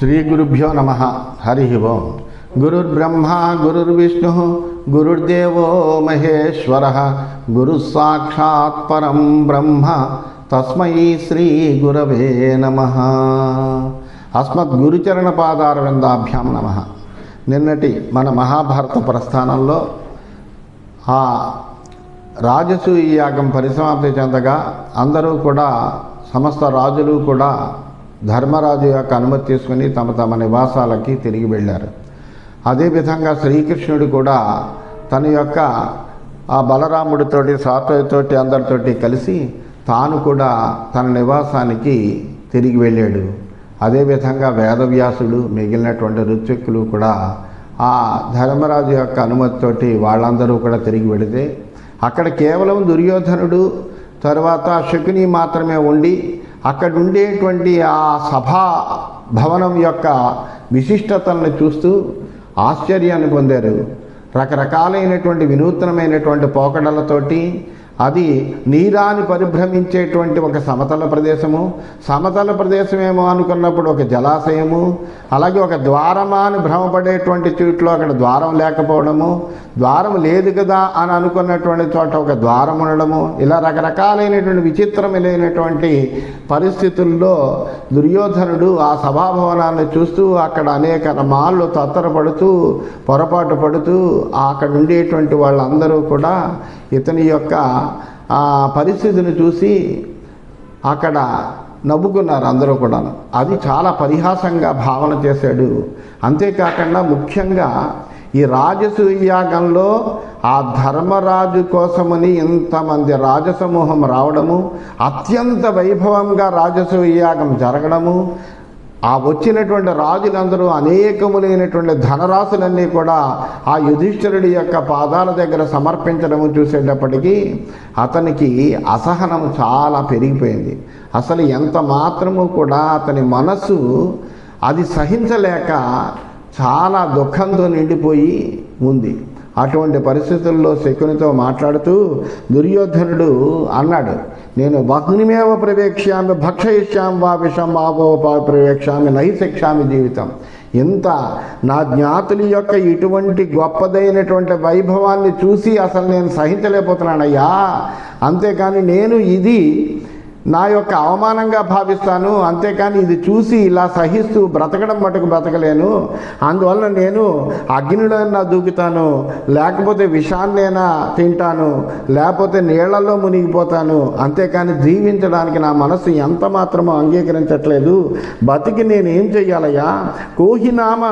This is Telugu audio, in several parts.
శ్రీ గురుభ్యో నమః. హరి ఓం. గురుర్బ్రహ్మా గురుర్విష్ణుః గురుర్దేవో మహేశ్వరః గురుః సాక్షాత్ పరం బ్రహ్మ తస్మై శ్రీ గురవే నమః. అస్మద్ గురుచరణ పాదారవిందాభ్యాం నమః. నిన్నటి మన మహాభారత ప్రస్థానంలో ఆ రాజసూయ యాగం పరిసమాప్తి చెందగా అందరూ కూడా సమస్త రాజులు కూడా ధర్మరాజు యొక్క అనుమతి తీసుకుని తమ తమ నివాసాలకి తిరిగి వెళ్ళారు. అదేవిధంగా శ్రీకృష్ణుడు కూడా తన యొక్క ఆ బలరాముడితోటి సాత్వతోటి అందరితోటి కలిసి తాను కూడా తన నివాసానికి తిరిగి వెళ్ళాడు. అదేవిధంగా వేదవ్యాసుడు మిగిలినటువంటి ఋత్విక్కులు కూడా ఆ ధర్మరాజు యొక్క అనుమతితోటి వాళ్ళందరూ కూడా తిరిగి వెళితే అక్కడ కేవలం దుర్యోధనుడు తర్వాత శకుని మాత్రమే ఉండి అక్కడ ఉండేటువంటి ఆ సభా భవనం యొక్క విశిష్టతలను చూస్తూ ఆశ్చర్యాన్ని పొందారు. రకరకాలైనటువంటి వినూత్నమైనటువంటి పోకడలతోటి అది నీరాని పరిభ్రమించేటువంటి ఒక సమతల ప్రదేశము, సమతల ప్రదేశమేమో అనుకున్నప్పుడు ఒక జలాశయము, అలాగే ఒక ద్వారమా అని భ్రమపడేటువంటి చోట్లో అక్కడ ద్వారం లేకపోవడము, ద్వారం లేదు కదా అని అనుకున్నటువంటి చోట ఒక ద్వారం ఉండడము, ఇలా రకరకాలైనటువంటి విచిత్రమైనటువంటి పరిస్థితుల్లో దుర్యోధనుడు ఆ సభాభవనాన్ని చూస్తూ అక్కడ అనేక మాళ్ళు తత్తరపడుతూ పొరపాటు పడుతూ అక్కడ ఉండేటువంటి వాళ్ళందరూ కూడా ఇతని యొక్క ఆ పరిస్థితిని చూసి అక్కడ నవ్వుకున్నారు అందరూ కూడా. అది చాలా పరిహాసంగా భావన చేశాడు. అంతేకాకుండా ముఖ్యంగా ఈ రాజసూయ యాగంలో ఆ ధర్మరాజు కోసమని ఇంతమంది రాజసమూహం రావడము, అత్యంత వైభవంగా రాజసూయ యాగం జరగడము, ఆ వచ్చినటువంటి రాజులందరూ అనేకములైనటువంటి ధనరాశులన్నీ కూడా ఆ యుధిష్ఠిరుడి యొక్క పాదాల దగ్గర సమర్పించడము చూసేటప్పటికీ అతనికి అసహనం చాలా పెరిగిపోయింది. అసలు ఎంత మాత్రము కూడా అతని మనస్సు అది సహించలేక చాలా దుఃఖంతో నిండిపోయి ఉంది. అటువంటి పరిస్థితుల్లో శకునితో మాట్లాడుతూ దుర్యోధనుడు అన్నాడు, నేను బహునిమేవ ప్రవేక్ష్యామి భక్షయిష్యామి వా విషం ఆవోపా ప్రవేక్ష్యామి నైశిక్షామి జీవితం. ఇంత నా జ్ఞాతుల యొక్క ఇటువంటి గొప్పదైనటువంటి వైభవాన్ని చూసి అసలు నేను సహించలేకపోతున్నానయ్యా. అంతేకాని నేను ఇది నా యొక్క అవమానంగా భావిస్తాను, అంతేకాని ఇది చూసి ఇలా సహిస్తూ బ్రతకడం మటుకు బ్రతకలేను. అందువలన నేను అగ్నిలోనైనా దూకుతాను, లేకపోతే విషాన్నైనా తింటాను, లేకపోతే నీళ్లలో మునిగిపోతాను, అంతేకాని జీవించడానికి నా మనస్సు ఎంత మాత్రమో అంగీకరించట్లేదు. బతికి నేనేం చెయ్యాలయ్యా? కోహినామ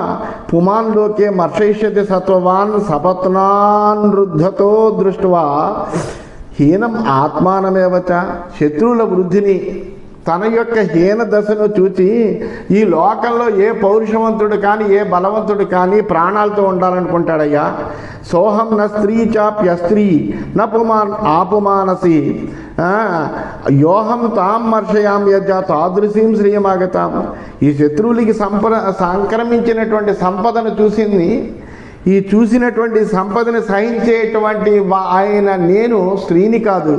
పుమాన్లోకే మర్షయిష్యతి సత్వవాన్ సపత్నాన్ వృద్ధతో దృష్ట్వా హీనం ఆత్మానమేవచ. శత్రువుల వృద్ధిని తన యొక్క హీన దశను చూచి ఈ లోకంలో ఏ పౌరుషవంతుడు కానీ ఏ బలవంతుడు కానీ ప్రాణాలతో ఉండాలనుకుంటాడయ్యా. సోహం న స్త్రీ చాప్యస్త్రీ నపుమాన్ ఆపుమానసి యోహం తాం మర్షయాం యజ తాదృశీం శ్రీయమాగతాం. ఈ శత్రువులకి సంక్రమించినటువంటి సంపదను చూసింది, ఈ చూసినటువంటి సంపదను సహించేటువంటి ఆయన నేను స్త్రీని కాదు.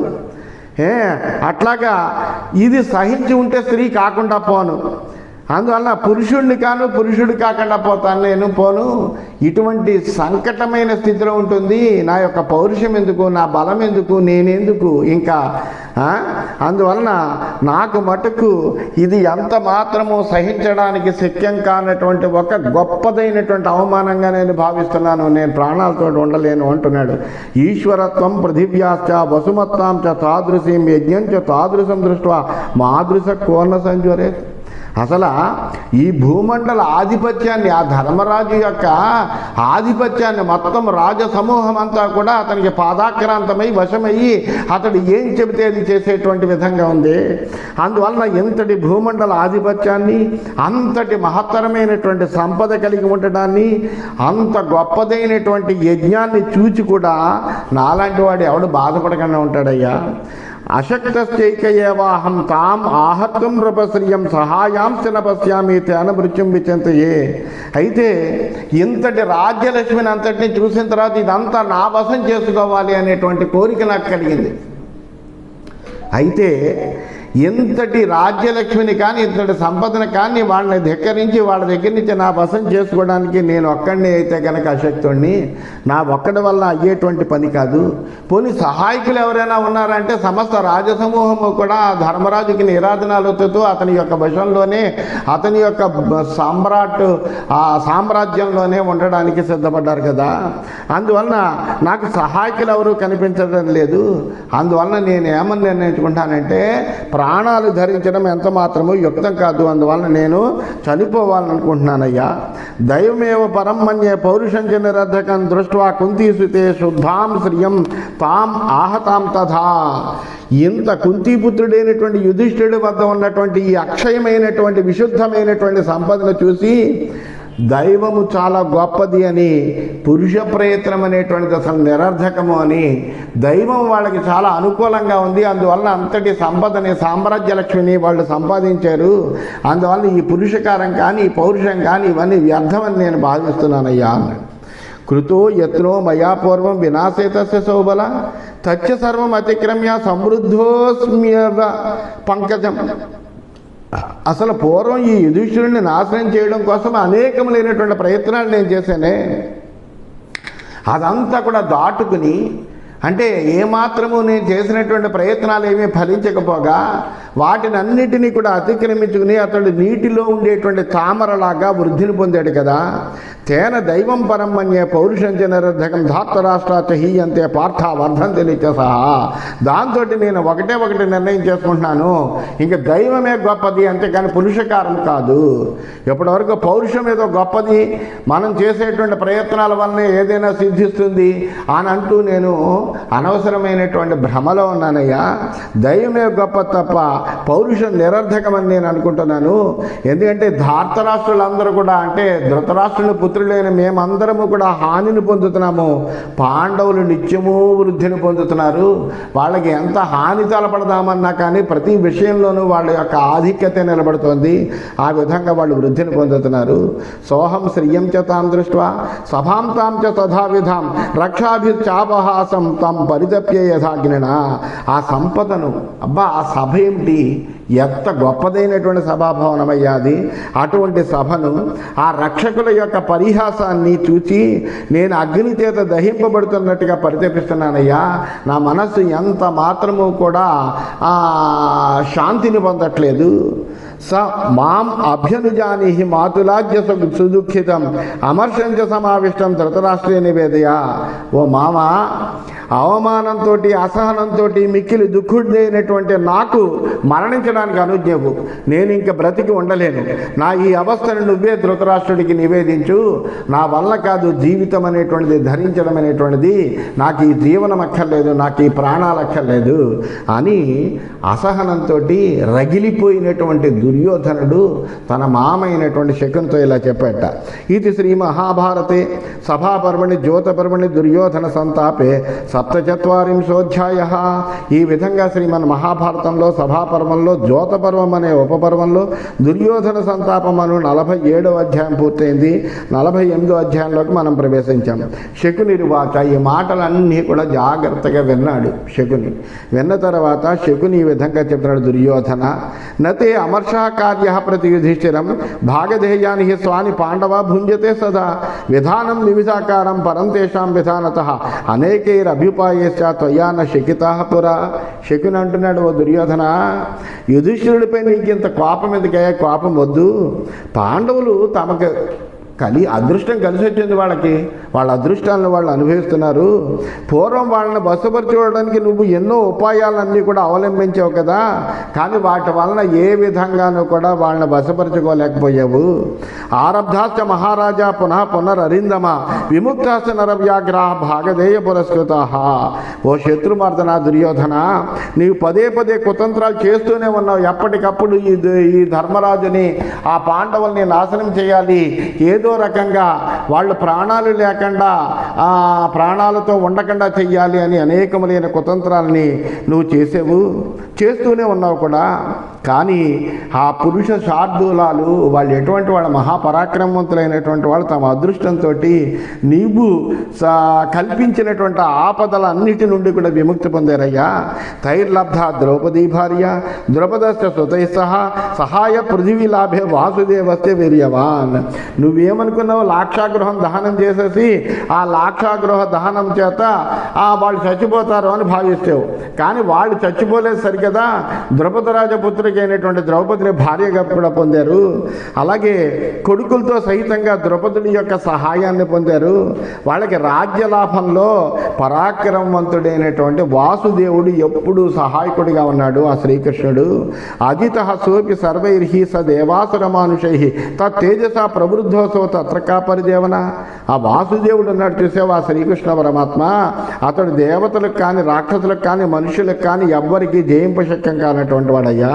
అట్లాగా ఇది సహించి ఉంటే స్త్రీ కాకుండా పోను, అందువల్ల పురుషుడిని కాను పురుషుడు కాకుండా పోతాను నేను పోను. ఇటువంటి సంకటమైన స్థితిలో ఉంటుంది. నా యొక్క పౌరుషం ఎందుకు, నా బలం ఎందుకు, నేనెందుకు ఇంకా. అందువలన నాకు మటుకు ఇది ఎంత మాత్రము సహించడానికి శక్యం కానటువంటి ఒక గొప్పదైనటువంటి అవమానంగా నేను భావిస్తున్నాను. నేను ప్రాణాలతో ఉండలేను అంటున్నాడు. ఈశ్వరత్వం పృథివ్యాశ్చ వసుమత్తాం చ తాదృశీం యజ్ఞం చ తాదృశం దృష్ట్వా మాదృశ కోర్ణ సంజ్వరే. అసలు ఈ భూమండల ఆధిపత్యాన్ని, ఆ ధర్మరాజు యొక్క ఆధిపత్యాన్ని మొత్తం రాజసమూహం అంతా కూడా అతనికి పాదాక్రాంతమై వశమయ్యి అతడు ఏం చెబితే అది చేసేటువంటి విధంగా ఉంది. అందువలన ఇంతటి భూమండల ఆధిపత్యాన్ని, అంతటి మహత్తరమైనటువంటి సంపద కలిగి ఉండడాన్ని, అంత గొప్పదైనటువంటి యజ్ఞాన్ని చూచి కూడా నాలాంటి వాడు ఎవడు బాధపడకుండా ఉంటాడయ్యా. అశక్తశ్చైకయేవాహం తాం ఆహత్వం నృపశ్రియం సహాయాంశ నపశ్యామి తేన మృత్యుం విచింతయే. అయితే ఇంతటి రాజ్యలక్ష్మిని అంతటిని చూసిన తర్వాత ఇదంతా నా వశం చేసుకోవాలి అనేటువంటి కోరిక నాకు కలిగింది. అయితే ఇంతటి రాజ్యలక్ష్మిని కానీ ఇంతటి సంపదను కానీ వాళ్ళని ధిక్కరించి వాళ్ళ దగ్గర నుంచి నా వశం చేసుకోవడానికి నేను ఒక్కడిని అయితే కనుక అశక్తుణ్ణి, నా ఒక్కడి వల్ల అయ్యేటువంటి పని కాదు. పోనీ సహాయకులు ఎవరైనా ఉన్నారంటే సమస్త రాజసమూహము కూడా ధర్మరాజుకి నిరాధనాలతో అతని యొక్క వశంలోనే, అతని యొక్క ఆ సామ్రాజ్యంలోనే ఉండడానికి సిద్ధపడ్డారు కదా. అందువలన నాకు సహాయకులు ఎవరు కనిపించడం లేదు. అందువలన నేను ఏమని నిర్ణయించుకుంటానంటే ప్రాణాలు ధరించడం ఎంత మాత్రమూ యుక్తం కాదు. అందువలన నేను చనిపోవాలనుకుంటున్నానయ్యా. దైవమేవ పరం మన్యే పౌరుషం చ నిరర్ధకం దృష్ట్వా కుంతీసుతే శుద్ధాం శ్రియం తాం ఆహతాం తథా. ఇంత కుంతీపుత్రుడైనటువంటి యుధిష్ఠిరుడి వద్ద ఉన్నటువంటి ఈ అక్షయమైనటువంటి విశుద్ధమైనటువంటి సంపదను చూసి దైవము చాలా గొప్పది అని, పురుష ప్రయత్నం అనేటువంటిది అసలు నిరర్ధకము అని, దైవం వాళ్ళకి చాలా అనుకూలంగా ఉంది, అందువలన అంతటి సంపదని సామ్రాజ్యలక్ష్మిని వాళ్ళు సంపాదించారు, అందువలన ఈ పురుషకారం కానీ ఈ పౌరుషం కానీ ఇవన్నీ వ్యర్థమని నేను భావిస్తున్నానయ్యా అన్నాడు. కృతో యత్నో మయా పూర్వం వినాశేతస్య సౌబల తచ్చ సర్వం అతిక్రమ్య సమృద్ధోస్మ్యవ పంకజం. అసలు పూర్వం ఈ యుధిష్ఠిరుడిని నాశనం చేయడం కోసం అనేకములైనటువంటి ప్రయత్నాలు నేను చేశానే, అదంతా కూడా దాటుకుని, అంటే ఏమాత్రము నేను చేసినటువంటి ప్రయత్నాలు ఏమీ ఫలించకపోగా వాటిని అన్నిటినీ కూడా అతిక్రమించుకుని అతడు నీటిలో ఉండేటువంటి తామరలాగా వృద్ధిని పొందాడు కదా. తేన దైవం పరం మన్యే పౌరుషం చ నిరర్ధకం ధార్తరాష్ట్రాచ హీయంతే పార్థ వర్ధంతి నిత్య సహా. దాంతో నేను ఒకటి నిర్ణయం చేసుకుంటున్నాను, ఇంక దైవమే గొప్పది అంతేకాని పురుషకారం కాదు. ఎప్పటివరకు పౌరుషం ఏదో గొప్పది, మనం చేసేటువంటి ప్రయత్నాల వల్లనే ఏదైనా సిద్ధిస్తుంది అని అంటూ నేను అనవసరమైనటువంటి భ్రమలో ఉన్నానయ్యా. దైవమే గొప్ప తప్ప పౌరుషం నిరర్ధకమని నేను అనుకుంటున్నాను. ఎందుకంటే ధార్తరాష్ట్రులందరూ కూడా, అంటే ధృతరాష్ట్రుని పుత్రులైన మేమందరము కూడా హానిని పొందుతున్నాము, పాండవులు నిత్యము వృద్ధిని పొందుతున్నారు. వాళ్ళకి ఎంత హాని తలపడదామన్నా కానీ ప్రతి విషయంలోనూ వాళ్ళ యొక్క ఆధిక్యత నిలబడుతోంది, ఆ విధంగా వాళ్ళు వృద్ధిని పొందుతున్నారు. సోహం శ్రియం చ తాం దృష్ట్వా సభాం తాం చ తథావిధాం రక్షాభిచాపహాసం తాం పరితప్య యథాగ్నిన. ఆ సంపదను, అబ్బా ఆ సభ ఏమిటి, ఎంత గొప్పదైనటువంటి సభాభవనమయ్యా అది. అటువంటి సభను, ఆ రక్షకుల యొక్క పరిహాసాన్ని చూచి నేను అగ్ని చేత దహింపబడుతున్నట్టుగా పరితపిస్తున్నానయ్యా. నా మనస్సు ఎంత మాత్రము కూడా శాంతిని పొందట్లేదు. స మాం అభ్యనుజానీహి మాతులాజ్య సుదుఃఖితం అమర్షంచ సమావిష్టం ధృతరాష్ట్రే నివేదయ. ఓ మామ, అవమానంతో అసహనంతో మిక్కిలి దుఃఖుడైనటువంటి నాకు మరణించడానికి అనుజ్ఞవు. నేను ఇంక బ్రతికి ఉండలేను. నా ఈ అవస్థను నువ్వే ధృతరాష్ట్రుడికి నివేదించు. నా వల్ల కాదు జీవితం అనేటువంటిది ధరించడం అనేటువంటిది, నాకు ఈ జీవనం అక్కర్లేదు, నాకు ఈ ప్రాణాలు అక్కర్లేదు అని అసహనంతో రగిలిపోయినటువంటి దుర్యోధనుడు తన మామైనటువంటి శకునితో ఇలా చెప్పాట. ఇది శ్రీ మహాభారతే సభాపర్వణి జ్యోతపర్వణి దుర్యోధన సంతాపే 47 ఈ విధంగా శ్రీమన్ మహాభారతంలో సభాపర్వంలో జ్యోతపర్వం అనే ఉపపర్వంలో దుర్యోధన సంతాపం అను 47వ అధ్యాయం పూర్తయింది. 48వ అధ్యాయంలోకి మనం ప్రవేశించాం. శకునిరువాచ, ఈ మాటలన్నీ కూడా జాగ్రత్తగా విన్నాడు శకుని. విన్న తర్వాత శకుని ఈ విధంగా చెప్తున్నాడు, దుర్యోధన నతే అమర్షా కార్య ప్రతి యుధిష్ఠిరం భాగధేయాని స్వాని పాండవ భుంజతే సదా విధానం వివిధాకారం పరం తేషాం విధానత అనేకైరభ్యుపాయేశ్చ త్వయాన శకితా పురా. శకుని అంటున్నాడు, ఓ దుర్యోధన, యుధిష్ఠిరుడిపై నీకు ఇంత కోపం ఎందుకయ్యా? కోపం వద్దు. పాండవులు తమకు అదృష్టం కలిసి వచ్చింది, వాళ్ళ అదృష్టాలను వాళ్ళు అనుభవిస్తున్నారు. పూర్వం వాళ్ళని బసపరచుకోవడానికి నువ్వు ఎన్నో ఉపాయాలన్నీ కూడా అవలంబించావు కదా, కానీ వాటి వలన ఏ విధంగానూ కూడా వాళ్ళని బసపరచుకోలేకపోయావు. ఆరబ్ధాశ్చ మహారాజా పునరరిందమ విముక్తాశ్చ నరవ్యాగ్రా భాగధేయ పురస్కృత. ఓ శత్రుమర్దన దుర్యోధన, నీవు పదే కుతంత్రాలు చేస్తూనే ఉన్నావు. ఎప్పటికప్పుడు ఈ ధర్మరాజుని, ఆ పాండవుల్ని నాశనం చేయాలి, ఏదో రకంగా వాళ్ళు ప్రాణాలు లేకుండా ప్రాణాలతో ఉండకుండా చెయ్యాలి అని అనేకములైన కుతంత్రాలని నువ్వు చేస్తూనే ఉన్నావు కూడా. కానీ ఆ పురుష శార్దూలాలు వాళ్ళు ఎటువంటి వాళ్ళ మహాపరాక్రమవంతులైనటువంటి వాళ్ళు తమ అదృష్టంతో నీవు కల్పించినటువంటి ఆపదలన్నిటి నుండి కూడా విముక్తి పొందారయ్యా. తైర్లబ్ధ ద్రౌపదీ భార్య ద్రౌపదస్య సుతై సహాయ పృథివీ లాభే వాసుదేవస్తే వీర్యవాన్. నువ్వేమనుకున్నావు, లాక్షాగృహం దహనం చేసేసి ఆ లాక్షాగృహ దహనం చేత వాళ్ళు చచ్చిపోతారు అని భావిస్తావు. కానీ వాళ్ళు చచ్చిపోలేదు సరికదా, ద్రౌపదరాజపుత్రికి అయినటువంటి ద్రౌపదిని భార్యగా కూడా పొందారు. అలాగే కొడుకులతో సహితంగా ద్రౌపదుని యొక్క సహాయాన్ని పొందారు. వాళ్ళకి రాజ్యలాభంలో పరాక్రమవంతుడైనటువంటి వాసుదేవుడు ఎప్పుడూ సహాయకుడిగా ఉన్నాడు. ఆ శ్రీకృష్ణుడు అజిత సోపి సర్వైర్హి స దేవాసుర మానుషై తేజస ప్రవృద్ధోసో తత్రకా పరిదేవన. ఆ వాసుదేవుడు ఉన్నాడు చూసావు, ఆ శ్రీకృష్ణ పరమాత్మ, అతడు దేవతలకు కానీ రాక్షసులకు కానీ మనుషులకు కానీ ఎవ్వరికి జయింపశక్యం కానటువంటి వాడయ్యా.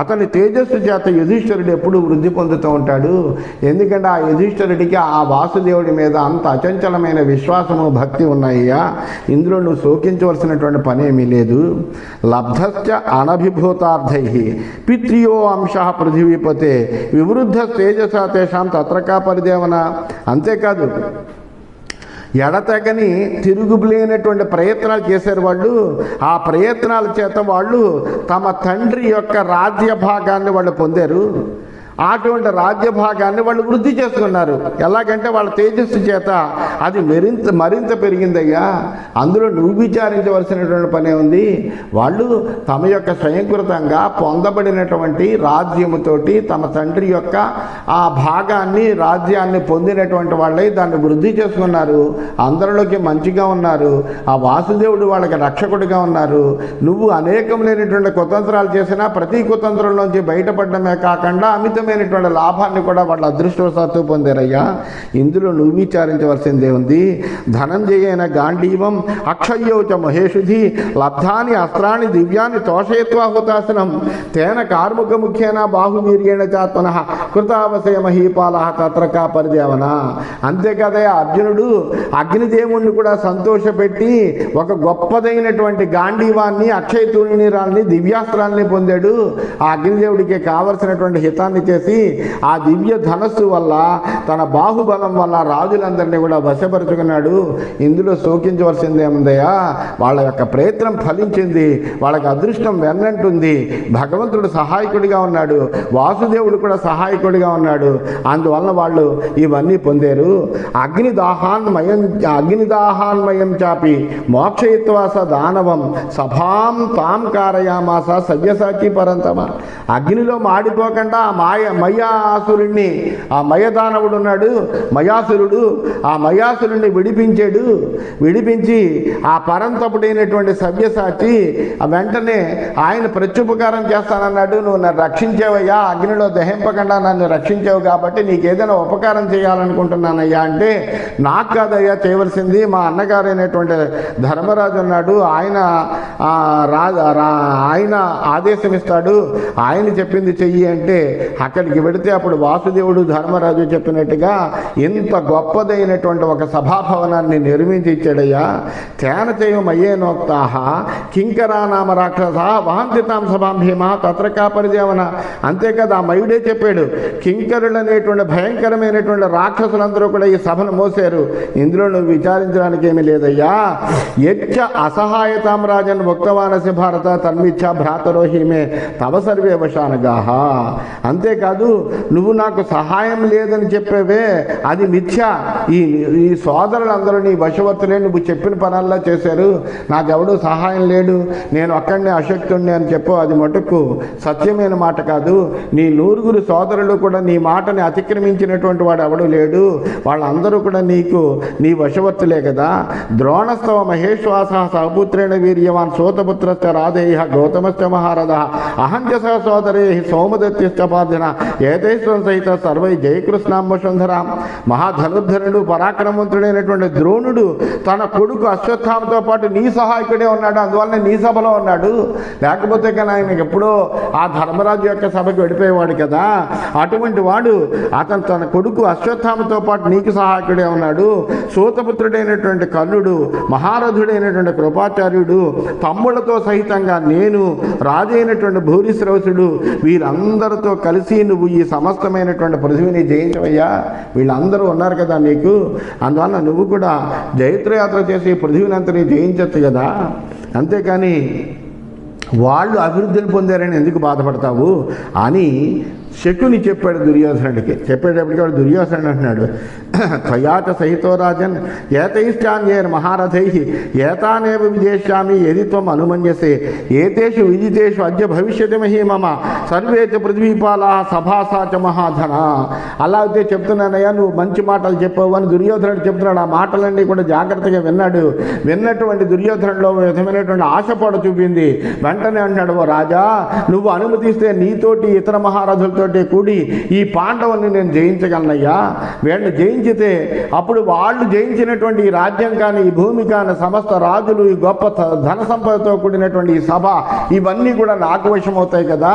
అతని తేజస్సు చేత యుధిష్ఠిరుడు ఎప్పుడు వృద్ధి పొందుతూ ఉంటాడు. ఎందుకంటే ఆ యుధిష్ఠిరుడికి ఆ వాసుదేవుడి మీద అంత అచంచలమైన విశ్వాసము భక్తి ఉన్నాయ్యా. ఇందులో నువ్వు శోకించవలసినటువంటి పని ఏమీ లేదు. లబ్ధశ్చ అనభిభూతార్థై పిత్రియో అంశ పృథివీపతే వివృద్ధ తేజస తేషాం తత్రకా పరిదేవన. అంతేకాదు, ఎడతెగని తిరుగులేనటువంటి ప్రయత్నాలు చేశారు వాళ్ళు. ఆ ప్రయత్నాల చేత వాళ్ళు తమ తండ్రి యొక్క రాజ్య భాగాన్ని వాళ్ళు పొందారు. అటువంటి రాజ్య భాగాన్ని వాళ్ళు వృద్ధి చేసుకున్నారు. ఎలాగంటే వాళ్ళ తేజస్సు చేత అది మరింత పెరిగిందయ్యా. అందులో నువ్వు విచారించవలసినటువంటి పనే ఉంది. వాళ్ళు తమ యొక్క స్వయంకృతంగా పొందబడినటువంటి రాజ్యముతోటి తమ తండ్రి యొక్క ఆ భాగాన్ని రాజ్యాన్ని పొందినటువంటి వాళ్ళే దాన్ని వృద్ధి చేసుకున్నారు. అందరిలోకి మంచిగా ఉన్నారు. ఆ వాసుదేవుడు వాళ్ళకి రక్షకుడిగా ఉన్నారు. నువ్వు అనేకం లేనటువంటి కుతంత్రాలు చేసినా ప్రతి కుతంత్రంలోంచి బయటపడడమే కాకుండా అమితమైనటువంటి లాభాన్ని కూడా వాళ్ళ అదృష్టవశాత్తు పొందారయ్యా. ఇందులో నువ్వు విచారించవలసిందే ఉంది. ధనంజయేన గాంధీవం అక్షయ్యౌచ మహేషుధి లబ్ధాని అస్త్రాన్ని దివ్యాన్ని తోషయత్వా హుతాసనం తేన కార్ముక ముఖ్యేన బాహువీర్యేణ చాత్మన కృతావశయ మహీపాల తత్రకా పరిదేవన. అంతేకాదే అర్జునుడు అగ్నిదేవుణ్ణి కూడా సంతోషపెట్టి ఒక గొప్పదైనటువంటి గాంధీవాన్ని అక్షయ తూణీరాల్ని దివ్యాస్త్రాల్ని పొందాడు. ఆ అగ్నిదేవుడికి కావలసినటువంటి హితాన్ని చేసి ఆ దివ్య ధనస్సు వల్ల తన బాహుబలం వల్ల రాజులందరినీ కూడా వశపరుచుకున్నాడు. ఇందులో శోకించవలసిందేముందయ్యా, వాళ్ళ యొక్క ప్రయత్నం ఫలించింది. వాళ్ళకి అదృష్టం వెన్నంటుంది. భగవంతుడు సహాయకుడిగా ఉన్నాడు, వాసుదేవుడు కూడా సహాయకుడిగా ఉన్నాడు. అందువలన వాళ్ళు ఇవన్నీ పొందారు. అగ్నిదాహాన్మయం చాపి మోక్షయిత్వాస దానవం సభాం తాం కారయామాస సవ్యసాచి పరంతమ. అగ్నిలో మాడిపోకుండా మయాసురుణ్ణి, ఆ మయదానవుడు ఉన్నాడు మయాసురుడు, ఆ మయాసురుణ్ణి విడిపించి ఆ పరంతపుడైనటువంటి సవ్యసాచి వెంటనే ఆయన ప్రత్యుపకారం చేస్తానన్నాడు. నువ్వు నన్ను రక్షించావయ్యా, అగ్నిలో దహింపకుండా నన్ను రక్షించావు కాబట్టి నీకు ఏదైనా ఉపకారం చేయాలనుకుంటున్నానయ్యా అంటే, నాకు కాదయ్యా చేయవలసింది, మా అన్నగారైనటువంటి ధర్మరాజు ఉన్నాడు, ఆయన ఆదేశం ఇస్తాడు, ఆయన చెప్పింది చెయ్యి అంటే అక్కడికి వెడితే అప్పుడు వాసుదేవుడు ధర్మరాజు చెప్పినట్టుగా ఇంత గొప్పదైనటువంటి ఒక సభాభవనాన్ని నిర్మించి ఇచ్చాడయ్యా. తేన చేయమయ్యేనోక్తాహ కింకరానామ రాక్షస వహంతితాం సభాం భీమ తత్రకా పరిదేవన. అంతేకాదు, ఆ మయుడే చెప్పాడు, కింకరులు అనేటువంటి భయంకరమైనటువంటి రాక్షసులందరూ కూడా ఈ సభను మోసారు. ఇందులో నువ్వు విచారించడానికి ఏమీ లేదయ్యా. యచ్చ అసహాయతాం రాజన్ ముక్తవానసి భారత తన్మిచ్చ భ్రాతరోహిమే తవ సర్వే వశానగాహ. అంతేకాదు, నువ్వు నాకు సహాయం లేదని చెప్పేవే అది మిథ్య. ఈ సోదరులందరూ నీ వశవర్తులే, నువ్వు చెప్పిన పనుల్లో చేశారు, నాకెవడూ సహాయం లేడు, నేను అక్కడనే అశక్తుణ్ణి అని చెప్పు, అది మటుకు సత్యమైన మాట కాదు. నీ 9 సోదరులు కూడా నీ మాటని అతిక్రమించినటువంటి వాడు ఎవడు లేడు. వాళ్ళందరూ కూడా నీ వశవర్తులే కదా. ద్రోణస్తవ మహేశ్వాస సహపుత్రేణ వీర్యవాన్ సోతపుత్రశ్చ రాధేయ గౌతమశ్చ మహారథ అహంచ సోదరే సోమదత్యశ్చ పార్థిన ఏతైశ్వరం సహిత సర్వై జయకృష్ణాంబసుంధర. మహాధనుర్ధరుడు పరాక్రమవంతుడైనటువంటి ద్రోణుడు తన కొడుకు అశ్వత్థామతో పాటు నీ సహాయకుడే ఉన్నాడు, అందువల్ల నీ సభలో ఉన్నాడు. లేకపోతే కానీ ఆయనకి ఎప్పుడో ఆ ధర్మరాజు యొక్క సభకు వెళ్ళిపోయేవాడు కదా. అటువంటి వాడు అతను తన కొడుకు అశ్వత్థామతో పాటు నీకు సహాయకుడే ఉన్నాడు. సూతపుత్రుడైనటువంటి కర్ణుడు, మహారథుడైనటువంటి కృపాచార్యుడు, తమ్ముళ్లతో సహితంగా నేను, రాజు అయినటువంటి భూరిశ్రవసుడు, వీరందరితో కలిసి నువ్వు ఈ సమస్తమైనటువంటి పృథివిని జయించవయ్యా. వీళ్ళందరూ ఉన్నారు కదా నీకు, అందువల్ల నువ్వు కూడా జైత్రయాత్ర చేసి పృథివిని అంతని జయించచ్చు కదా. అంతేకాని వాళ్ళు అభివృద్ధిని పొందారని ఎందుకు బాధపడతావు అని శకుని చెప్పాడు దుర్యోధనుడికి. చెప్పేటప్పటికి వాడు దుర్యోధనుడు అంటున్నాడు, త్వయాచ సహితో రాజన్ ఏతైశ్చాన్యేర్ మహారథై ఏతానేవ విజేష్యామి యది త్వం అనుమన్యసే ఏతేషు విజితేషు అద్య భవిష్యతి మహీ మమ సర్వే చ పృథ్వీపాలా సభాసా చ మహాధన. అలా అయితే చెప్తున్నానయ్యా, నువ్వు మంచి మాటలు చెప్పావు అని దుర్యోధనుడు చెప్తున్నాడు. ఆ మాటలన్నీ కూడా జాగ్రత్తగా విన్నాడు. విన్నటువంటి దుర్యోధనుడిలో విధమైనటువంటి ఆశపడ చూపింది. వెంటనే అంటున్నాడు, ఓ రాజా, నువ్వు అనుమతిస్తే నీతోటి ఇతర మహారథులతో కూడి ఈ పాండవుల్ని నేను జయించగలనయ్యా. వీళ్ళని జయించితే అప్పుడు వాళ్ళు జయించినటువంటి ఈ రాజ్యం కానీ, ఈ భూమి కానీ, సమస్త రాజులు, ఈ గొప్ప ధన సంపదతో కూడినటువంటి ఈ సభ, ఇవన్నీ కూడా నాకు వశమవుతాయి కదా.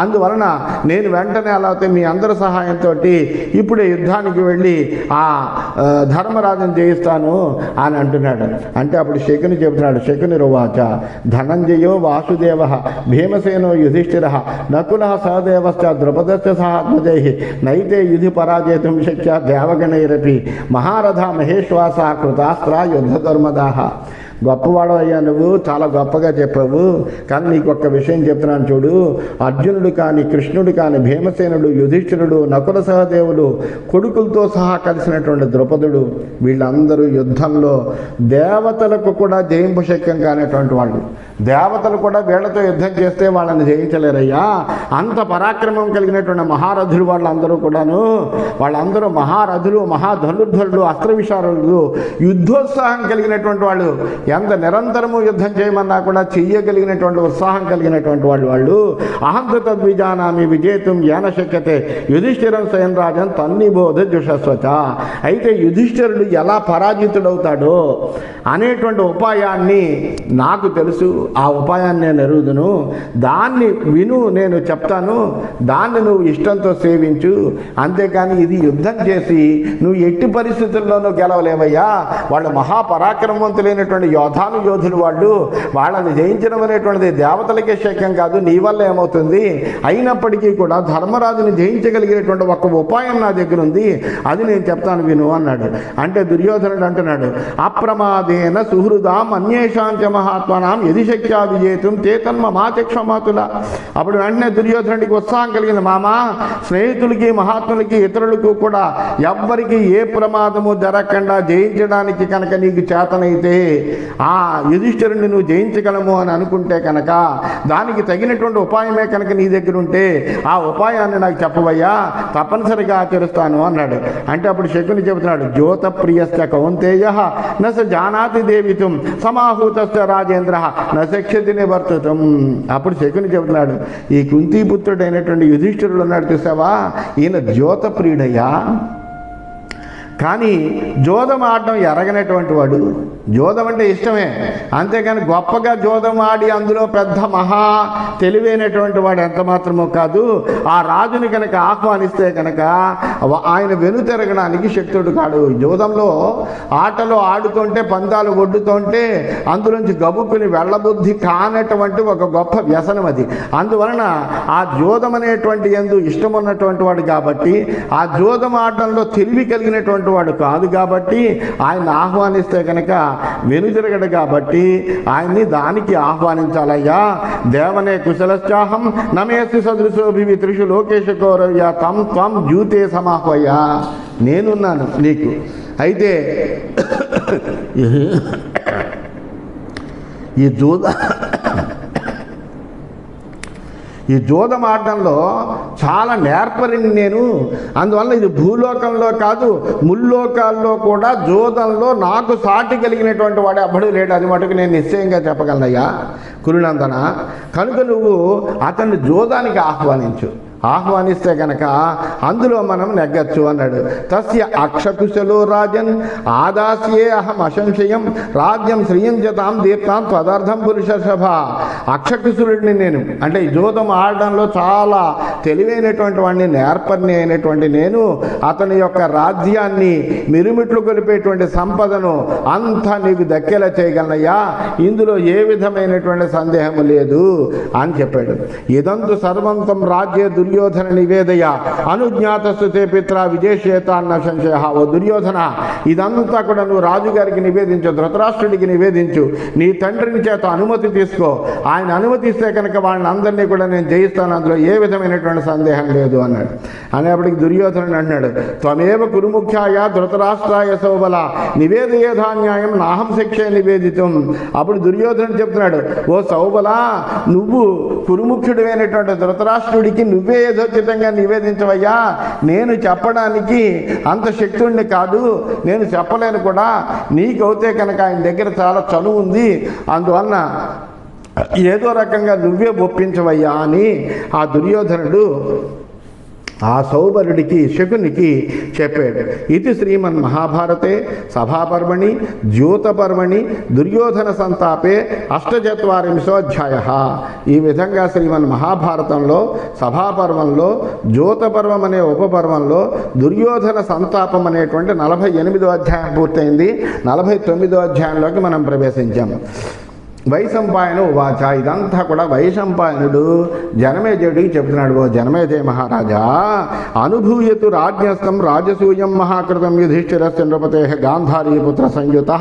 అందువలన నేను వెంటనే అలా అయితే మీ అందరి సహాయంతో ఇప్పుడే యుద్ధానికి వెళ్ళి ఆ ధర్మరాజుని జయిస్తాను అని అంటున్నాడు. అంటే అప్పుడు శకుని చెబుతున్నాడు, శకుని రువాచ ధనంజయో వాసుదేవ భీమసేనో యుధిష్ఠిర నకుల సహదేవశ్చ ద్రుపదశ్చ సహాత్మజై నైతే యుధి పరాజేతుం శక్య దేవగణైరపి మహారథ మహేశ్వాస కృతాస్త్ర యుద్ధధర్మదాహ. గొప్పవాడు అయ్యా, నువ్వు చాలా గొప్పగా చెప్పావు. కానీ నీకు ఒక్క విషయం చెప్తున్నాను చూడు. అర్జునుడు కానీ, కృష్ణుడు కానీ, భీమసేనుడు, యుధిష్ఠిరుడు, నకుల సహదేవుడు, కొడుకులతో సహా కలిసినటువంటి ద్రుపదుడు, వీళ్ళందరూ యుద్ధంలో దేవతలకు కూడా జయింపు శక్యం కానిటువంటి వాళ్ళు. దేవతలు కూడా వీళ్లతో యుద్ధం చేస్తే వాళ్ళని జయించలేరయ్యా. అంత పరాక్రమం కలిగినటువంటి మహారథులు వాళ్ళందరూ కూడాను. వాళ్ళందరూ మహారథులు, మహాధనుర్ధరులు, అస్త్రవిశారులు, యుద్ధోత్సాహం కలిగినటువంటి వాళ్ళు. ఎంత నిరంతరము యుద్ధం చేయమన్నా కూడా చెయ్యగలిగినటువంటి ఉత్సాహం కలిగినటువంటి వాళ్ళు. అహంత తద్విజానామి విజేతుం ఏన శక్యతే యుధిష్ఠిరం స్వయం రాజన్ తన్నిబోధ జుషస్వచ. అయితే యుధిష్ఠిరుడు ఎలా పరాజితుడవుతాడో అనేటువంటి ఉపాయాన్ని నాకు తెలుసు. ఆ ఉపాయాన్ని నేను ఎరుగుదును. దాన్ని విను, నేను చెప్తాను. దాన్ని నువ్వు ఇష్టంతో సేవించు. అంతేకాని ఇది యుద్ధం చేసి నువ్వు ఎట్టి పరిస్థితుల్లోనూ గెలవలేవయ్యా. వాళ్ళు మహాపరాక్రమవంతులైనటువంటి యోధులు వాళ్ళు. వాళ్ళని జయించడం అనేటువంటిది దేవతలకే శక్యం కాదు, నీ వల్ల ఏమవుతుంది. అయినప్పటికీ కూడా ధర్మరాజుని జయించగలిగినటువంటి ఒక ఉపాయం నా దగ్గర ఉంది, అది నేను చెప్తాను విను అన్నాడు. అంటే దుర్యోధనుడు అంటున్నాడు, అప్రమాదేన సుహృదాం అన్యేషాంచ మహాత్మనాం యది శక్త్యా విజేతుం తేతన్మ మాచక్షమాతుల. అప్పుడు వెంటనే దుర్యోధనుడికి ఉత్సాహం కలిగింది. మామా, స్నేహితులకి, మహాత్ములకి, ఇతరులకు కూడా ఎవ్వరికి ఏ ప్రమాదము జరగకుండా జయించడానికి కనుక నీకు చేతనైతే, ఆ యుధిష్ఠిరుడిని నువ్వు జయించగలము అని అనుకుంటే కనుక, దానికి తగినటువంటి ఉపాయమే కనుక నీ దగ్గర ఉంటే ఆ ఉపాయాన్ని నాకు చెప్పవయ్యా, తప్పనిసరిగా ఆచరిస్తాను అన్నాడు. అంటే అప్పుడు శకుని చెబుతున్నాడు, జ్యోత ప్రియశ్చ కౌంతేయ నస జానాతి దేవితుం సమాహూతశ్చ రాజేంద్ర నశక్ష్యతి నివర్తితం. అప్పుడు శకుని చెబుతున్నాడు, ఈ కుంతీపుత్రుడైనటువంటి యుధిష్ఠిరుడు ఉన్నాడు చూసావా, ఈయన జ్యోత ప్రియుడయ్యా. కానీ జోదం ఆడడం ఎరగనటువంటి వాడు. జోదం అంటే ఇష్టమే, అంతేకాని గొప్పగా జోదం ఆడి అందులో పెద్ద మహా తెలివైనటువంటి వాడు ఎంత మాత్రమో కాదు. ఆ రాజుని కనుక ఆహ్వానిస్తే కనుక ఆయన వెనుతిరగడానికి శక్తుడు కాడు. జోదంలో ఆటలో ఆడుతుంటే, పందాలు ఒడ్డుతుంటే అందులోంచి గబుక్కుని వెళ్ళబుద్ధి కానటువంటి ఒక గొప్ప వ్యసనం అది. అందువలన ఆ జోదం అనేటువంటి యందు ఇష్టం ఉన్నటువంటి వాడు కాబట్టి, ఆ జోదం ఆడడంలో తెలివి కలిగినటువంటి వాడు కాదు కాబట్టి, ఆయన ఆహ్వానిస్తే కనుక వెనుతిరగడు కాబట్టి ఆయన్ని దానికి ఆహ్వానించాలయ్యా. దేవనే కుశలశ్చాహం నమేసి సదృశోభివి త్రిషు లోకేశ కౌరవ్య తం త్వం జ్యూతే సమాహ్వయ్యా. నేనున్నాను నీకు. అయితే ఈ జోదం ఆడడంలో చాలా నేర్పరిని నేను. అందువల్ల ఇది భూలోకంలో కాదు, ముల్లోకాల్లో కూడా జోదంలో నాకు సాటి కలిగినటువంటి వాడు అబ్బడు లేడు. అది మటుకు నేను నిశ్చయంగా చెప్పగలనయ్యా కురునందన. కనుక నువ్వు అతన్ని జోదానికి ఆహ్వానించు. ఆహ్వానిస్తే కనుక అందులో మనం నెగ్గచ్చు అన్నాడు. తస్య అక్షకుశలో రాజన్ ఆదాస్యే అహం అసంశయం రాజ్యం శ్రీయం జతాం దీప్తాం త్వదర్థం పురుషసభ. అక్షకుశుడిని నేను, అంటే ఈ జూదం ఆడడంలో చాలా తెలివైనటువంటి వాడిని, నేర్పర్ని అయినటువంటి నేను అతని యొక్క రాజ్యాన్ని మిరుమిట్లు కొలిపేటువంటి సంపదను అంతా నీకు దక్కేలా చేయగలనయ్యా, ఇందులో ఏ విధమైనటువంటి సందేహం లేదు అని చెప్పాడు. ఇదంతు సర్వంతం రాజ్య దుర్యోధన నివేదయ అనుజ్ఞాతస్తుతే పిత్ర విజేషేత అన్న సంశయ. ఓ దుర్యోధన, ఇదంతా కూడా నువ్వు రాజుగారికి నివేదించు, ధృతరాష్ట్రుడికి నివేదించు, నీ తండ్రిని చేత అనుమతి తీసుకో, ఆయన అనుమతిస్తే కనుక వాళ్ళని అందరినీ కూడా నేను జయిస్తాను, అందులో ఏ విధమైనటువంటి సందేహం లేదు అన్నాడు. అనేప్పటికి దుర్యోధనుడు అన్నాడు, త్వమేవ కురుముఖ్యాయ ధృతరాష్ట్రాయ సౌబల నివేదయేధాన్యాయం నాహం శిక్షే నివేదితం. అప్పుడు దుర్యోధనుడు చెప్తున్నాడు, ఓ సౌబల, నువ్వు కురుముఖ్యుడివైనటువంటి ధృతరాష్ట్రుడికి నువ్వే యథోచితంగా నివేదించవయ్యా, నేను చెప్పడానికి అంత శక్తుడిని కాదు, నేను చెప్పలేను కూడా, నీకైతే కనుక ఆయన దగ్గర చాలా చనువు ఉంది, అందువలన ఏదో రకంగా నువ్వే ఒప్పించవయ్యా అని ఆ దుర్యోధనుడు ఆ సౌబలుడికి శకునికి చెప్పాడు. ఇది శ్రీమన్ మహాభారతే సభాపర్వణి ద్యూతపర్వణి దుర్యోధన సంతాపే 48 ఈ విధంగా శ్రీమన్ మహాభారతంలో సభాపర్వంలో ద్యూతపర్వం అనే ఉపపర్వంలో దుర్యోధన సంతాపం అనేటువంటి 48వ అధ్యాయం పూర్తయింది. 49వ అధ్యాయంలోకి మనం ప్రవేశించాము. వైశంపాయన ఉవాచ. ఇదంతా కూడా వైశంపాయనుడు జనమేజయుడికి చెప్తున్నాడు. ఓ జనమేజయ మహారాజా, అనుభూయతు రాజ్ఞస్థం రాజసూయం మహాకృతం యుధిష్ఠిరస్య నృపతే గాంధారీపుత్ర సంయుత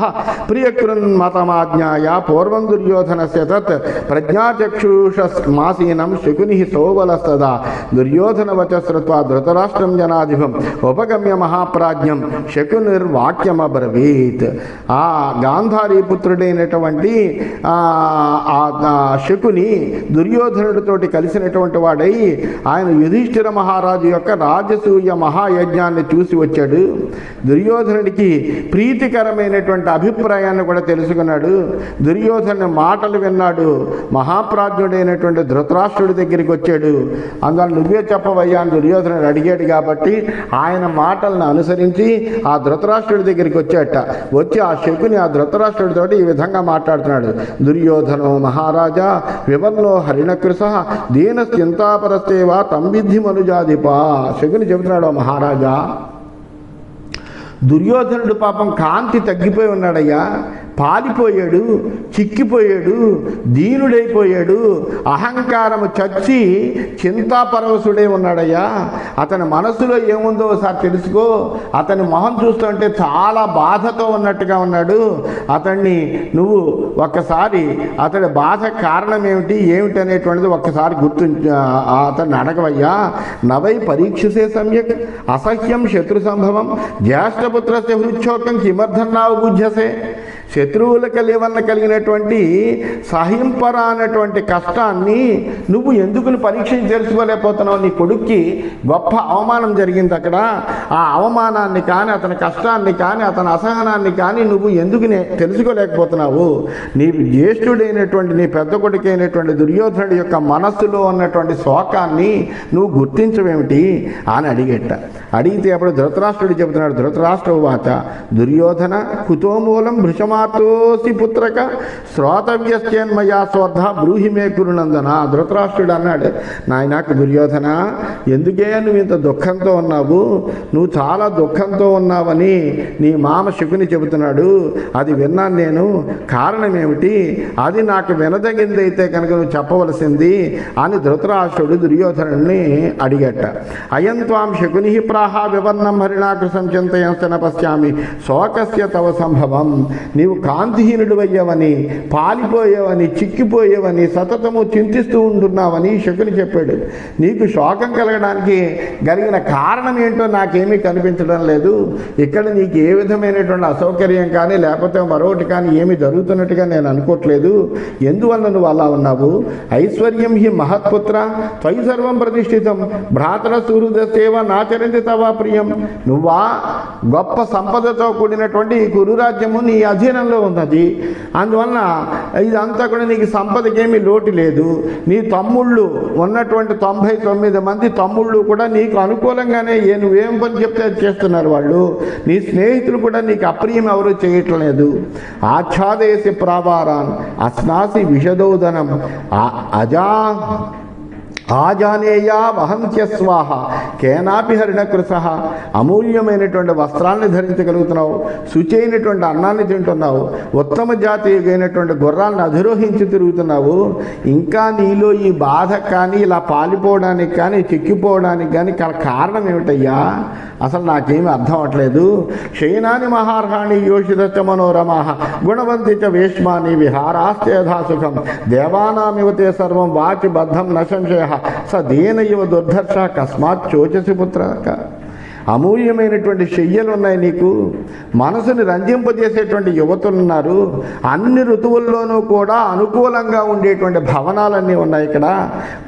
ప్రియకృన్మతమాజ్ఞాయ పూర్వం దుర్యోధనస్య తత్ ప్రజ్ఞాచక్షుషమాసీనం శకుని సోబలస్తదా దుర్యోధన వచశ్రుత్వా ధృతరాష్ట్రం జనాధిపం ఉపగమ్య మహాప్రాజ్ఞం శకునిర్వాక్యమబ్రవీత్. ఆ గాంధారీపుత్రుడైనటువంటి శకుని దుర్యోధనుడితోటి కలిసినటువంటి వాడై ఆయన యుధిష్ఠిర మహారాజు యొక్క రాజసూయ మహాయజ్ఞాన్ని చూసి వచ్చాడు. దుర్యోధనుడికి ప్రీతికరమైనటువంటి అభిప్రాయాన్ని కూడా తెలుసుకున్నాడు. దుర్యోధను మాటలు విన్నాడు. మహాప్రాజ్ఞుడైనటువంటి ధృతరాష్ట్రుడి దగ్గరికి వచ్చాడు. అందువల్ల నువ్వే చెప్పవయ్యా అని దుర్యోధనుడు అడిగాడు కాబట్టి ఆయన మాటలను అనుసరించి ఆ ధృతరాష్ట్రుడి దగ్గరికి వచ్చాట. వచ్చి ఆ శకుని ఆ ధృతరాష్ట్రుడితోటి ఈ విధంగా మాట్లాడుతున్నాడు. దుర్యోధనో మహారాజా వివర్ణో హరిణకృశ దీనశ్చింతాపరస్తేవా తం విద్ధి మనుజాధిప. శకుని చెబుతున్నాడు, మహారాజా, దుర్యోధనుడు పాపం కాంతి తగ్గిపోయి ఉన్నాడయ్యా, పాలిపోయాడు, చిక్కిపోయాడు, దీనుడైపోయాడు, అహంకారము చచ్చి చింతాపరవశుడై ఉన్నాడయ్యా. అతని మనసులో ఏముందో ఒకసారి తెలుసుకో. అతని మొహం చూస్తుంటే చాలా బాధతో ఉన్నట్టుగా ఉన్నాడు. అతన్ని నువ్వు ఒక్కసారి అతడి బాధ కారణం ఏమిటి అనేటువంటిది ఒక్కసారి అతన్ని అడగవయ్యా. నవై పరీక్షసే సమ్యక్ అసహ్యం శత్రు సంభవం జ్యేష్ఠపుత్రస్య హృచ్ఛోకం కిమర్థన్నావు బుధ్యసే. శత్రువులకు వల్ల కలిగినటువంటి సహింపరానటువంటి కష్టాన్ని నువ్వు ఎందుకు పరీక్షించి తెలుసుకోలేకపోతున్నావు? నీ కొడుక్కి గొప్ప అవమానం జరిగింది అక్కడ. ఆ అవమానాన్ని కానీ అతని కష్టాన్ని కానీ అతని అసహనాన్ని కానీ నువ్వు ఎందుకు తెలుసుకోలేకపోతున్నావు? నీ జ్యేష్ఠుడైనటువంటి నీ పెద్ద కొడుకైనటువంటి దుర్యోధనుడి యొక్క మనస్సులో ఉన్నటువంటి శోకాన్ని నువ్వు గుర్తించవేమిటి అని అడిగేట. అడిగితే అప్పుడు ధృతరాష్ట్రుడు చెబుతున్నాడు, ధృతరాష్ట్ర ఉవాచ దుర్యోధన కుతోమూలం భృశమాతోసి పుత్రక శ్రోతవ్యశ్చేన్మయా స్వర్ధ బ్రూహిమే కురునందన. ధృతరాష్ట్రుడు అన్నాడు, నాయనాకు దుర్యోధన, ఎందుకే నువ్వు ఇంత దుఃఖంతో ఉన్నావు? నువ్వు చాలా దుఃఖంతో ఉన్నావని నీ మామ శకుని చెబుతున్నాడు. అది విన్నాను నేను. కారణం ఏమిటి? అది నాకు వినదగిందైతే కనుక నువ్వు చెప్పవలసింది అని ధృతరాష్ట్రుడు దుర్యోధనుడిని అడిగట. అయంత్వాం శకుని ప్రాహ వివర్ణం హరిణాకృశం చింతయంస్తన పశ్యామి శోకస్య తవ సంభవం. నీవు కాంతిహీనుడు అయ్యావని, పాలిపోయావని, చిక్కిపోయావని, సతతము చింతిస్తూ ఉంటున్నావని శకుని చెప్పాడు. నీకు శోకం కలగడానికి కలిగిన కారణం ఏంటో నాకేమీ కనిపించడం లేదు. ఇక్కడ నీకు ఏ విధమైనటువంటి అసౌకర్యం కానీ లేకపోతే మరొకటి కానీ ఏమి జరుగుతున్నట్టుగా నేను అనుకోవట్లేదు. ఎందువల్ల నువ్వు అలా ఉన్నావు? ఐశ్వర్యం హి మహత్పుత్ర త్వయి సర్వం ప్రతిష్ఠితం భ్రాతర సుహృదసేవ నాచరింది తవా ప్రియం. నువ్వా గొప్ప సంపదతో కూడినటువంటి ఈ కురురాజ్యము నీ అధీనంలో చేతిలో ఉన్నది. అందువలన ఇదంతా కూడా నీకు సంపదకేమీ లోటు లేదు. నీ తమ్ముళ్ళు ఉన్నటువంటి 99 మంది తమ్ముళ్ళు కూడా నీకు అనుకూలంగానే నువ్వేం పని చెప్తే అది చేస్తున్నారు వాళ్ళు. నీ స్నేహితులు కూడా నీకు అప్రియం ఎవరు చేయట్లేదు. ఆచ్ఛాదేసి ప్రావారాన్ అస్నాసి విషదోదనం ఆజానేయా వహంత్యస్వాహ కేనాపి హరిణకృశ. అమూల్యమైనటువంటి వస్త్రాన్ని ధరించగలుగుతున్నావు, శుచైనటువంటి అన్నాన్ని తింటున్నావు, ఉత్తమ జాతి అయినటువంటి గుర్రాలను అధిరోహించి తిరుగుతున్నావు. ఇంకా నీలో ఈ బాధ కానీ ఇలా పాలిపోవడానికి కానీ చిక్కిపోవడానికి కానీ కారణం ఏమిటయ్యా? అసలు నాకేమీ అర్థం అవట్లేదు. శయనాని మహార్హాణి యోషిత మనోరమా గుణవంతి చ వేష్మాని విహారాస్తేధా సుఖం దేవానామివతే సర్వం వాచి బద్ధం న సంశయ స దీన ఇవ దుర్ధర్ష కస్మాత్ చోచసి పుత్రక. అమూల్యమైనటువంటి శయ్యలు ఉన్నాయి నీకు. మనసుని రంజింపజేసేటువంటి యువతులు ఉన్నారు. అన్ని ఋతువుల్లోనూ కూడా అనుకూలంగా ఉండేటువంటి భవనాలన్నీ ఉన్నాయి. ఇక్కడ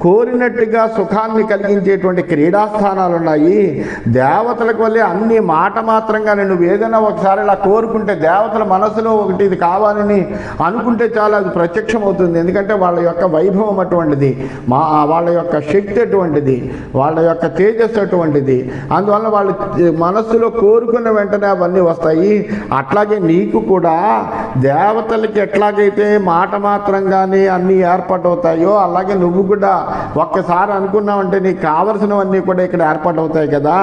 కోరినట్టుగా సుఖాన్ని కలిగించేటువంటి క్రీడాస్థానాలు ఉన్నాయి. దేవతలకు వల్లే అన్ని మాట మాత్రంగా నువ్వు ఏదైనా ఒకసారి ఇలా కోరుకుంటే దేవతల మనసులో ఒకటి ఇది కావాలని అనుకుంటే చాలా అది ప్రత్యక్షమవుతుంది. ఎందుకంటే వాళ్ళ యొక్క వైభవం అటువంటిది, వాళ్ళ యొక్క శక్తి అటువంటిది, వాళ్ళ యొక్క తేజస్సు అటువంటిది. అందువల్ల వాళ్ళ మనస్సులో కోరుకున్న వెంటనే అవన్నీ వస్తాయి. అట్లాగే నీకు కూడా దేవతలకి ఎట్లాగైతే మాట మాత్రంగానే అన్నీ ఏర్పాటవుతాయో అలాగే నువ్వు కూడా ఒక్కసారి అనుకున్నావంటే నీకు కావలసినవన్నీ కూడా ఇక్కడ ఏర్పాటవుతాయి కదా.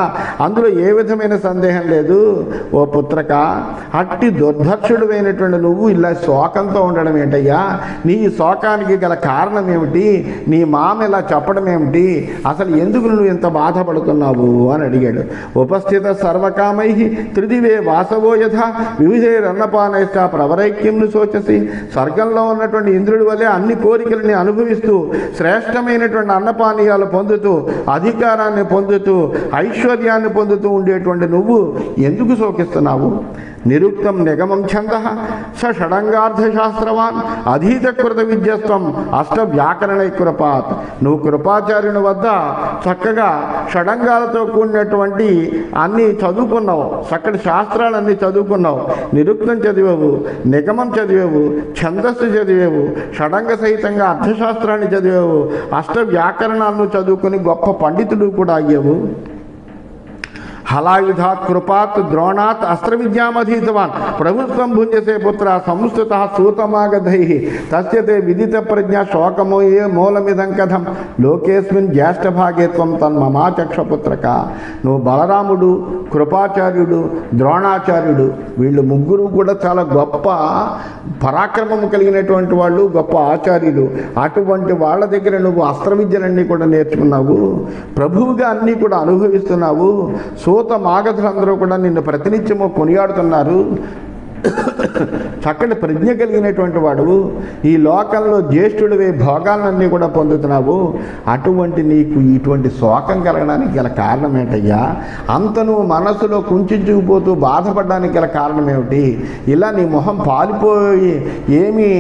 అందులో ఏ విధమైన సందేహం లేదు. ఓ పుత్రక, అట్టి దుర్ధర్షుడు అయినటువంటి నువ్వు ఇలా శోకంతో ఉండడం ఏంటయ్యా? నీ శోకానికి గల కారణం ఏమిటి? నీ మామ ఇలా చెప్పడం ఏమిటి? అసలు ఎందుకు నువ్వు ఇంత బాధపడుతున్నావు అని అడిగాడు. ఉపస్థిత సర్వకామై త్రిదివే వాసవో యథ వివిధైరన్నపానైశ్చ ప్రవరైక్యంను శోచసి. స్వర్గంలో ఉన్నటువంటి ఇంద్రుడి వల్లే అన్ని కోరికలని అనుభవిస్తూ శ్రేష్టమైనటువంటి అన్నపానీయాలు పొందుతూ అధికారాన్ని పొందుతూ ఐశ్వర్యాన్ని పొందుతూ ఉండేటువంటి నువ్వు ఎందుకు శోకిస్తున్నావు? నిరుక్తం నిగమం ఛంద స షడంగార్థశాస్త్రవాన్ అధీతకృత విద్యస్వం అష్ట వ్యాకరణై కృపాత్. నువ్వు కృపాచార్యుని వద్ద చక్కగా షడంగాలతో కూడినటువంటి అన్నీ చదువుకున్నావు, చక్కటి శాస్త్రాలన్నీ చదువుకున్నావు. నిరుక్తం చదివేవు, నిగమం చదివేవు, ఛందస్సు చదివేవు, షడంగ సహితంగా అర్థశాస్త్రాన్ని చదివేవు, అష్ట వ్యాకరణాలను చదువుకుని గొప్ప పండితుడు కూడా అయ్యేవు. హలాయుధాత్ కృపాత్ ద్రోణాత్ అస్త్ర విద్యామధీతవాన్ ప్రభుత్వం భుంజసే పుత్ర సంస్థిత సూతమాగధై తస్యతే విదిత ప్రజ్ఞ శోకమోయే మూలమిదం కథం లోకేస్మిన్ జ్యేష్ఠభాగేత్వం తన్మమాచక్షపుత్రక. నువ్వు బలరాముడు, కృపాచార్యుడు, ద్రోణాచార్యుడు వీళ్ళు ముగ్గురు కూడా చాలా గొప్ప పరాక్రమము కలిగినటువంటి వాళ్ళు, గొప్ప ఆచార్యులు. అటువంటి వాళ్ళ దగ్గర నువ్వు అస్త్ర విద్యలన్నీ కూడా నేర్చుకున్నావు, ప్రభువుగా అన్నీ కూడా అనుభవిస్తున్నావు. సూత మాగధులందరూ కూడా నిన్ను ప్రతినిత్యము కొనియాడుతున్నారు. చక్కటి ప్రజ్ఞ కలిగినటువంటి వాడు, ఈ లోకంలో జ్యేష్ఠుడివే భోగాలన్నీ కూడా పొందుతున్నావు. అటువంటి నీకు ఇటువంటి శోకం కలగడానికి గల కారణం ఏంటయ్యా? అంత నువ్వు మనసులో కుంచుకుపోతూ బాధపడడానికి గల కారణం ఏమిటి? ఇలా నీ మొహం పాలిపోయి ఏమీ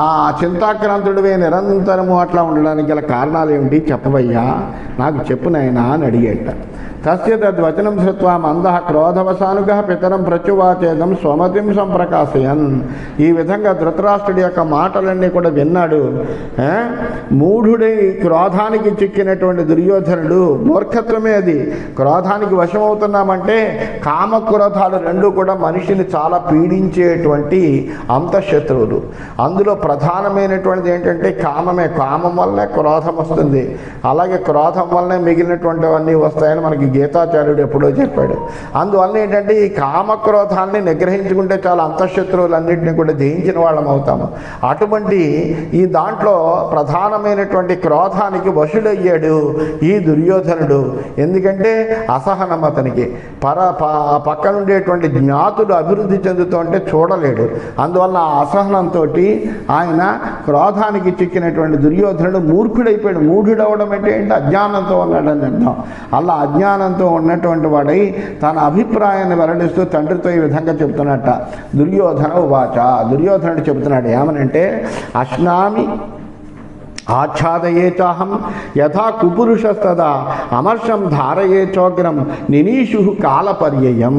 ఆ చింతాక్రాంతుడివే నిరంతరము అట్లా ఉండడానికి గల కారణాలు ఏమిటి చెప్పవయ్యా? నాకు చెప్పు నాయనా అని అడిగేట. తస్య తద్వచనం శ్రుత్వా మందః క్రోధవశానుగః పితరం ప్రత్యువాచేదం స్వమతిం సంప్రకాశయన్. ఈ విధంగా ధృతరాష్ట్రుడి యొక్క మాటలన్నీ కూడా విన్నాడు. మూఢుడి క్రోధానికి చిక్కినటువంటి దుర్యోధనుడు, మూర్ఖత్వమే అది. క్రోధానికి వశమవుతున్నామంటే కామక్రోధాలు రెండు కూడా మనిషిని చాలా పీడించేటువంటి అంతఃశత్రువులు. అందులో ప్రధానమైనటువంటిది ఏంటంటే కామమే. కామం వల్లనే క్రోధం వస్తుంది, అలాగే క్రోధం వల్లనే మిగిలినటువంటివన్నీ వస్తాయని మనకి గీతాచార్యుడు ఎప్పుడో చెప్పాడు. అందువల్ల ఏంటంటే ఈ కామక్రోధాన్ని నిగ్రహించుకుంటే చాలా అంతఃశత్రువులన్నింటినీ కూడా జయించిన వాళ్ళం అవుతాము. అటువంటి ఈ దాంట్లో ప్రధానమైనటువంటి క్రోధానికి వశుడయ్యాడు ఈ దుర్యోధనుడు. ఎందుకంటే అసహనం అతనికి. పక్కనుండేటువంటి జ్ఞాతుడు అభివృద్ధి చెందుతుంటే చూడలేడు. అందువల్ల ఆ అసహనంతో ఆయన క్రోధానికి చిక్కినటువంటి దుర్యోధనుడు మూర్ఖుడైపోయాడు. మూఢుడవడం అంటే ఏంటి? అజ్ఞానంతో ఉన్నాడని అర్థం. అలా అజ్ఞానంతో ఉన్నటువంటి వాడై తన అభిప్రాయాన్ని వెల్లడిస్తూ తండ్రితో ఈ విధంగా చెప్తున్నట్ట. దుర్యోధన ఉవాచ. దుర్యోధనుడు చెబుతున్నాడు ఏమనంటే, అశ్నామి ఆచ్ఛాదయే చాహం యథా కుపురుషస్తదా అమర్షం ధారయే చోగ్రం నినీషు కాలపర్యయం.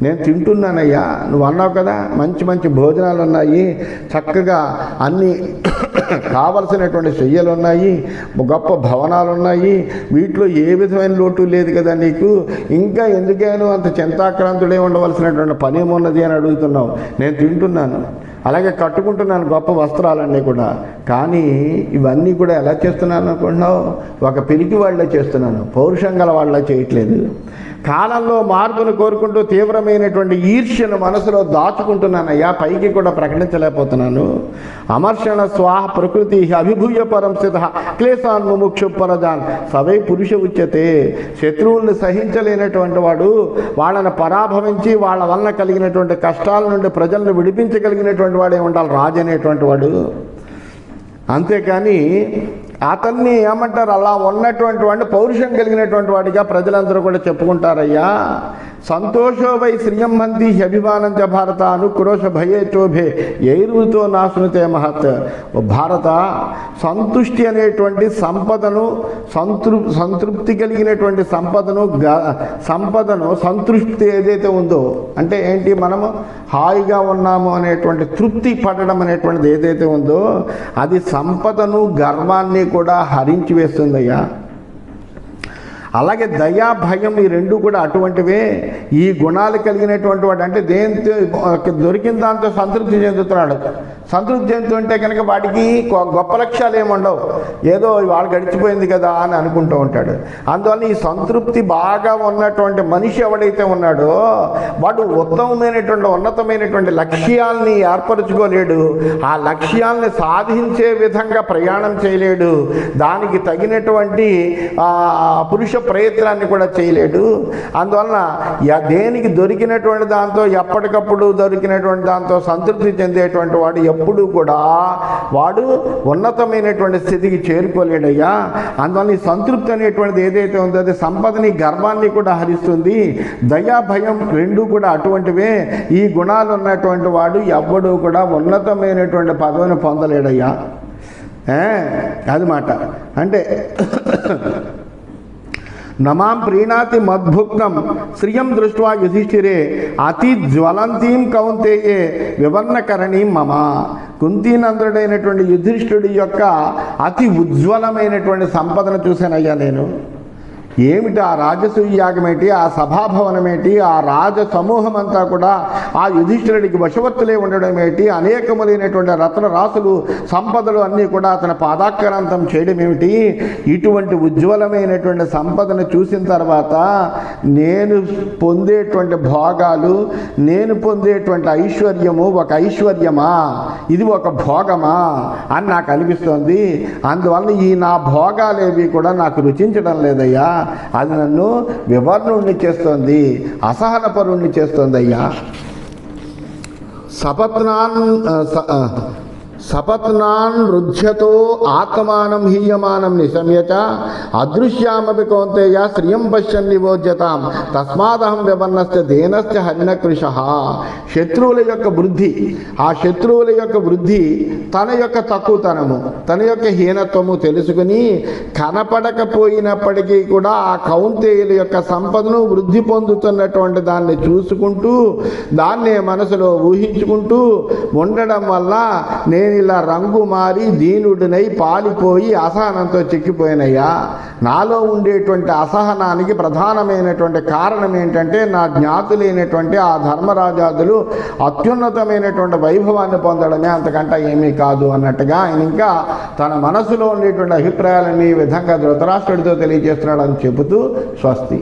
నేను తింటున్నానయ్యా, నువ్వు అన్నావు కదా మంచి మంచి భోజనాలు ఉన్నాయి, చక్కగా అన్ని కావలసినటువంటి శయ్యలు ఉన్నాయి, గొప్ప భవనాలు ఉన్నాయి, వీటిలో ఏ విధమైన లోటు లేదు కదా నీకు, ఇంకా ఎందుకేను అంత చింతాక్రాంతుడే ఉండవలసినటువంటి పని ఏమున్నది అని అడుగుతున్నావు. నేను తింటున్నాను, అలాగే కట్టుకుంటున్నాను గొప్ప వస్త్రాలన్నీ కూడా, కానీ ఇవన్నీ కూడా ఎలా చేస్తున్నాను అనుకుంటున్నావు? ఒక పిరికి వాళ్ళే చేస్తున్నాను, పౌరుషం గల వాళ్ళే చేయట్లేదు. కాలంలో మార్పును కోరుకుంటూ తీవ్రమైనటువంటి ఈర్ష్యను మనసులో దాచుకుంటున్నానయ్యా, పైకి కూడా ప్రకటించలేకపోతున్నాను. అమర్షణ స్వాహ ప్రకృతి అభిభూయ పరం స్థిత క్లేశాన్ ముముక్షు పరజాన్ సవై పురుష ఉచ్యతే. శత్రువుల్ని సహించలేనటువంటి వాడు, వాళ్ళని పరాభవించి వాళ్ళ వలన కలిగినటువంటి కష్టాల నుండి ప్రజలను విడిపించగలిగినటువంటి వాడే ఉండాలి రాజు అనేటువంటి వాడు. అంతేకాని అతన్ని ఏమంటారు, అలా ఉన్నటువంటి వాడిని పౌరుషం కలిగినటువంటి వాడిగా ప్రజలందరూ కూడా చెప్పుకుంటారయ్యా. సంతోషో వై శ్రియం హంతి అభిమానం చ భారత అనుక్రోశ భయే చోభే ఎయిరుతో నాశనుతే మహత్. భారత, సంతుష్టి అనేటువంటి సంపదను, సంతృప్తి కలిగినటువంటి సంపదను సంతృప్తి ఏదైతే ఉందో, అంటే ఏంటి, మనము హాయిగా ఉన్నాము అనేటువంటి తృప్తి పడడం అనేటువంటిది ఏదైతే ఉందో, అది సంపదను గర్వాన్ని కూడా హరించి వేస్తుందయ్యా. అలాగే దయా భయం ఈ రెండు కూడా అటువంటివే. ఈ గుణాలు కలిగినటువంటి వాడు అంటే దేంతో దొరికిన దాంతో సంతృప్తి చెందుతున్నాడు. సంతృప్తి చెందుతుంటే కనుక వాడికి గొప్ప లక్ష్యాలు ఏముండవు, ఏదో వాడు గడిచిపోయింది కదా అని అనుకుంటూ ఉంటాడు. అందువల్ల ఈ సంతృప్తి బాగా ఉన్నటువంటి మనిషి ఎవడైతే ఉన్నాడో వాడు ఉన్నతమైనటువంటి లక్ష్యాల్ని ఏర్పరచుకోలేడు, ఆ లక్ష్యాల్ని సాధించే విధంగా ప్రయాణం చేయలేడు, దానికి తగినటువంటి పురుష ప్రయత్నాన్ని కూడా చేయలేడు. అందువలన దేనికి దొరికినటువంటి దాంతో, ఎప్పటికప్పుడు దొరికినటువంటి దాంతో సంతృప్తి చెందేటువంటి వాడు ఎప్పుడు కూడా వాడు ఉన్నతమైనటువంటి స్థితికి చేరుకోలేడయ్యా. అందువల్ల ఈ సంతృప్తి అనేటువంటిది ఏదైతే ఉందో అది సంపదని గర్వాన్ని కూడా హరిస్తుంది. దయా భయం రెండు కూడా అటువంటివే. ఈ గుణాలు ఉన్నటువంటి వాడు ఎవ్వడూ కూడా ఉన్నతమైనటువంటి పదవిని పొందలేడయ్యా. అది మాట అంటే నమాం ప్రీణాతి మద్భుక్తం శ్రియం దృష్ట్వా యుధిష్ఠిరే అతి జ్వలంతీం కౌంతేయే వివర్ణకరణీం మమ. కుంతీనందుడైనటువంటి యుధిష్ఠుడి యొక్క అతి ఉజ్వలమైనటువంటి సంపదను చూశానయ్యా నేను. ఏమిటి ఆ రాజసూయ యాగం ఏంటి, ఆ సభాభవనం ఏంటి, ఆ రాజ సమూహం అంతా కూడా ఆ యుధిష్ఠిరుడికి వశవర్తులే ఉండడం ఏంటి, అనేకములైనటువంటి రత్న రాసులు సంపదలు అన్నీ కూడా అతని పాదాక్రాంతం చేయడం ఏమిటి. ఇటువంటి ఉజ్వలమైనటువంటి సంపదను చూసిన తర్వాత నేను పొందేటువంటి భోగాలు, నేను పొందేటువంటి ఐశ్వర్యము ఒక ఐశ్వర్యమా, ఇది ఒక భోగమా అని నాకు అనిపిస్తోంది. అందువల్ల ఈ నా భోగాలేవి కూడా నాకు రుచించడం లేదయ్యా, అది నన్ను వివర్ణుణ్ణి చేస్తోంది, అసహనపరుణ్ణి చేస్తోంది అయ్యా. సపత్నాన్ రుధ్యతో ఆత్మానం హీయమానం నిశమ్యచ అదృశ్యామపి కౌంతేయ శ్రియం పశ్యన్ నివోజ్యతాం తస్మాదహం వివర్ణస్య దేనస్య హరిణకృషః. శత్రువుల యొక్క వృద్ధి, ఆ శత్రువుల యొక్క వృద్ధి తన యొక్క తక్కువతనము, తన యొక్క హీనత్వము తెలుసుకుని కనపడకపోయినప్పటికీ కూడా ఆ కౌంతేయుల యొక్క సంపదను వృద్ధి పొందుతున్నటువంటి దాన్ని చూసుకుంటూ దాన్నే మనసులో ఊహించుకుంటూ ఉండడం వల్ల నేను ఇలా రంగు మారి దీనుడినై పాలిపోయి అసహనంతో చిక్కిపోయినయ్యా. నాలో ఉండేటువంటి అసహనానికి ప్రధానమైనటువంటి కారణం ఏంటంటే నా జ్ఞాతులైనటువంటి ఆ ధర్మరాజాదులు అత్యున్నతమైనటువంటి వైభవాన్ని పొందడమే, అంతకంటే ఏమీ కాదు అన్నట్టుగా ఆయన ఇంకా తన మనసులో ఉండేటువంటి అభిప్రాయాలని ఈ విధంగా ధృతరాష్ట్రుడితో తెలియజేస్తున్నాడని చెబుతూ స్వస్తి.